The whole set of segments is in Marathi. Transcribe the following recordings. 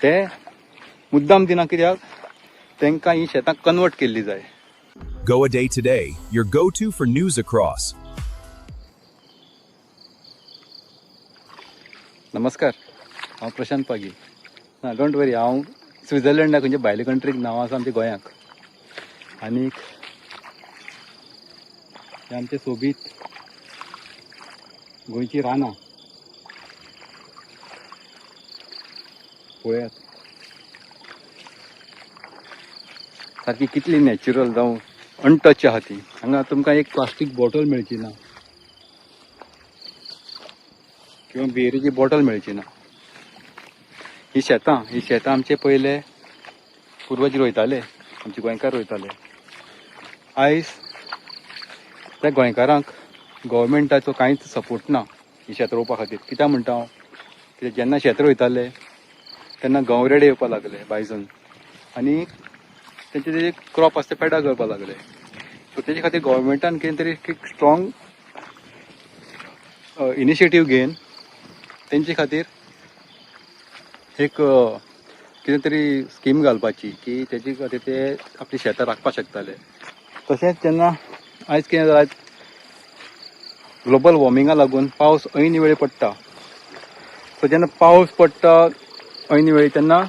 ते मुद्दाम दिना, कित्याक तांकां ही शेतां कन्वर्ट केल्ली जाय. Goa Day Today, your go-to for news across. नमस्कार, हांव प्रशांत पागी. ना डोंट वरी, हांव स्वित्झर्लंडाक म्हणजे भायले कंट्रीक नांव आसा आमच्या गोंयाक. आनीक हे आमचे सोबीत गोंयची रानां पळयात, सारकी कितली नॅचरल जावं अनटच आहा ती. हांगा तुमकां एक प्लास्टीक बॉटल मेळची ना किंवा बियरीची बॉटल मेळची ना. ही शेतां आमचे पयले पुर्वज रोयताले, आमचे गोंयकार रोयताले. आयज त्या गोंयकारांक गव्हर्मेंटाचो कांयच सपोर्ट ना ही शेत रोवपा खातीर. कित्याक म्हणटा हांव, कित्याक जेन्ना शेत रोयताले तेन्ना गंवरेडे येवपा लागले बायजन, आनी तेजे क्रॉप आसता पेड्यार करपा लागले. सो तेजे खातीर गव्हर्मेंटान कितें तरी एक स्ट्रॉंग इनिशिएटीव घेवन तेंचे खातीर एक कितें तरी स्कीम घालपाची की तेजे खातीर ते आपली शेतां राखपाक शकताले. तशेंच जेन्ना आयज कितें जालां, ग्लोबल वॉर्मिंगा लागून पावस ऐन वेळी पडटा. सो जेन्ना पावस पडटा ऐन वेळी तेन्ना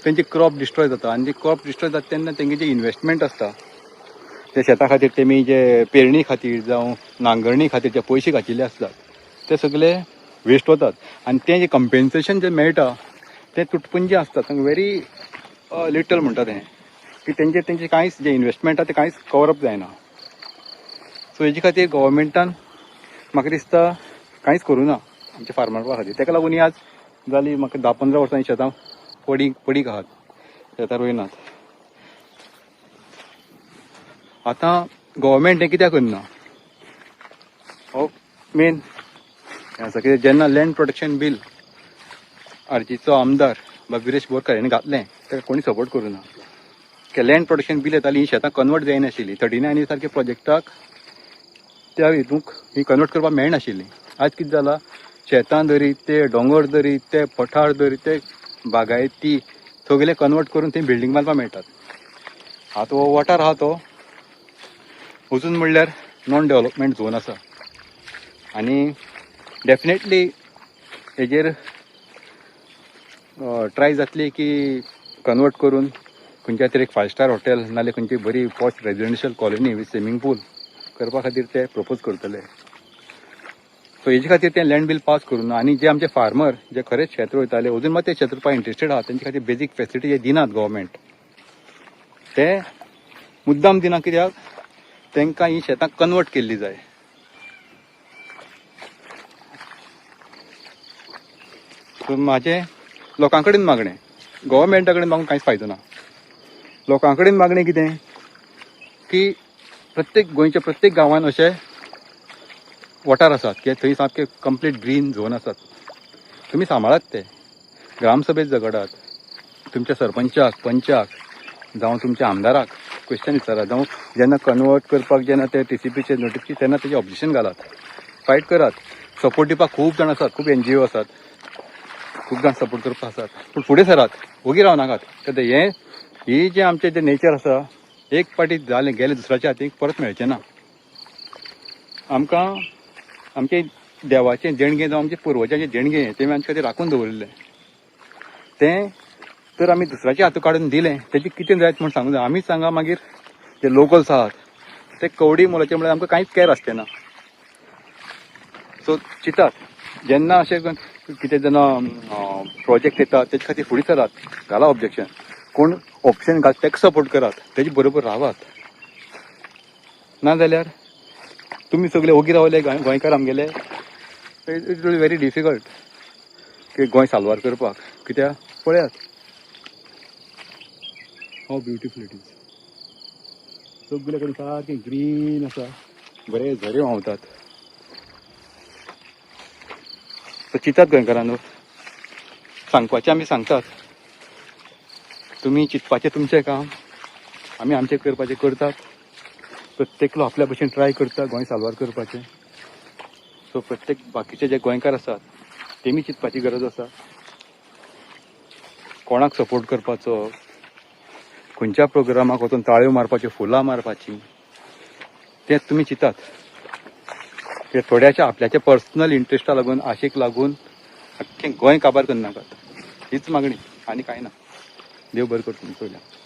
तेंची क्रॉप डिस्ट्रॉय जाता, आनी ती क्रॉप डिस्ट्रॉय जाता तेन्ना तेंगे जे इन्वेस्टमेंट आसता ते शेता खातीर, तेमी जे पेरणी खातीर जावं नांगरणी खातीर जे पयशे घातिल्ले आसतात ते सगळे वेस्ट वतात. आनी तें जे कंपेन्सेशन जे मेळटा तें तुटपुंजे आसतात, व्हेरी लिटल म्हणटा तें, की तेंचे कांयच जे इन्वेस्टमेंट आहा ते कांयच कवरअप जायना. सो हेजे खातीर गव्हर्मेंटान म्हाका दिसता कांयच करूं ना आमच्या फार्मरा खातीर. तेका लागून आज जाली म्हाका 10-15 वर्सां शेतां पडीक आहात, शेतां रोयनात. आतां गव्हर्मेंट हें कित्याक करना, हो मेन हें आसा. कित्याक जेन्ना लँड प्रोटेक्शन बील आरजीचो आमदार वीरेश बोरकार हेणें घातलें तेका कोणी सपोर्ट करूं ना. लँड प्रोटेक्शन बील येताली, ही शेतां कन्वर्ट जायनाशिल्ली. 39 सारके प्रोजेक्टाक त्या हितूंक ही कन्वर्ट करपाक मेळनाशिल्ली. आज कितें जालां, शेतां धरी ते दोंगर धरी ते पठार धरी ते बागायती सगळे कन्वर्ट करून थंय बिल्डींग बांदपाक मेळटात. आतां हो वाठार आहा तो अजून म्हणल्यार नॉन डेव्हलपमेंट झोन आसा, आनी डेफिनेटली हेजेर ट्राय जातली की कन्वर्ट करून खंयच्या तरी एक 5 स्टार हॉटेल नाल्यार खंयची बरी posh residential colony with swimming पूल करपा खातीर ते प्रपोज करतले. सो हेजे खातीर ते लँड बील पास करूं ना. आनी जे आमचे फार्मर जे खरेंच शेत रोयताले अजून मात ते शेत रोवपाक इंट्रस्टेड आहा, तेंचे खातीर बेजीक फेसिलिटी जे दिनात गव्हर्मेंट, ते मुद्दाम दिना, कित्याक तांकां ही शेतां कन्वर्ट केल्ली जाय. सो म्हाजें लोकां कडेन मागणें, गव्हर्मेंटा कडेन मागून कांयच फायदो ना. लोकां कडेन मागणें कितें की गोंयच्या प्रत्येक गांवांत अशे वाठार आसात की थंय सामके कंप्लीट ग्रीन झोन आसात. तुमी सांबाळात ते, ग्रामसभेत झगडात, तुमच्या सरपंचाक, पंचाक जावं तुमच्या आमदाराक क्वेश्चन विचारात, जावं जेन्ना कन्वर्ट करपाक जेन्ना ते TCPचे नोटीस तेन्ना तेजें ऑब्जेक्शन घालात, फायट करात. सपोर्ट दिवपाक खूब जाण आसात, खूब NGO आसात, खूब जाण सपोर्ट करपाक आसात. पूण फुडें सरात, ओगी रावनाकात. कित्याक ही जे आमचें जें नेचर आसा एक पाटी जालें गेलें दुसऱ्याच्या हातीक परत मेळचें ना. आमकां आमचे देवाचें देणगें जावं आमच्या पुर्वजांचें देणगें तेमी आमचे खातीर राखून दवरलें, तें तर आमी दुसऱ्याच्या हातूंत काडून दिलें, तेजें कितें जायत म्हूण सांगूं जाय. आमीच सांगा मागीर जे लोकल्स आहात ते कवडी मोलाचे म्हळ्यार आमकां कांयच कॅर आसचें ना. सो चिंतात, जेन्ना अशें कितें जेन्ना प्रोजेक्ट येता तेजे खातीर फुडें सरात, घाला ऑब्जेक्शन. कोण ऑप्शन घालता तेका सपोर्ट करात, तेजे बरोबर रावात. नाजाल्यार तुमी सगळे ओगी रावले गोंयकार आमगेले, इट विल व्हेरी डिफिकल्ट की गोंय साल्वार करपाक. कित्याक पळयात हाव ब्युटिफूल इट इज. सगळे कडेन सारकें ग्रीन आसा, बरे झरे व्हांवतात. सो चिंतात गोंयकारांनो, सांगपाचें आमी सांगतात, तुमी चिंतपाचें तुमचें काम, आमी आमचें करपाचें करतात. प्रत्येकलो आपल्या भशेन ट्राय करता गोंय साल्वार करपाचें. सो प्रत्येक बाकीचे जे गोंयकार आसात तेमी चिंतपाची गरज आसा. कोणाक सपोर्ट करपाचो, खंयच्या प्रोग्रामाक वचून ताळयो मारपाच्यो, फुलां मारपाची, तें तुमी चिंतात. ते थोड्याशा आपल्याच्या पर्सनल इंट्रस्टा लागून, आशेक लागून अख्खें गोंय काबार करनाकात. हीच मागणी, आनी कांय ना. देव बरें करता तुमचो.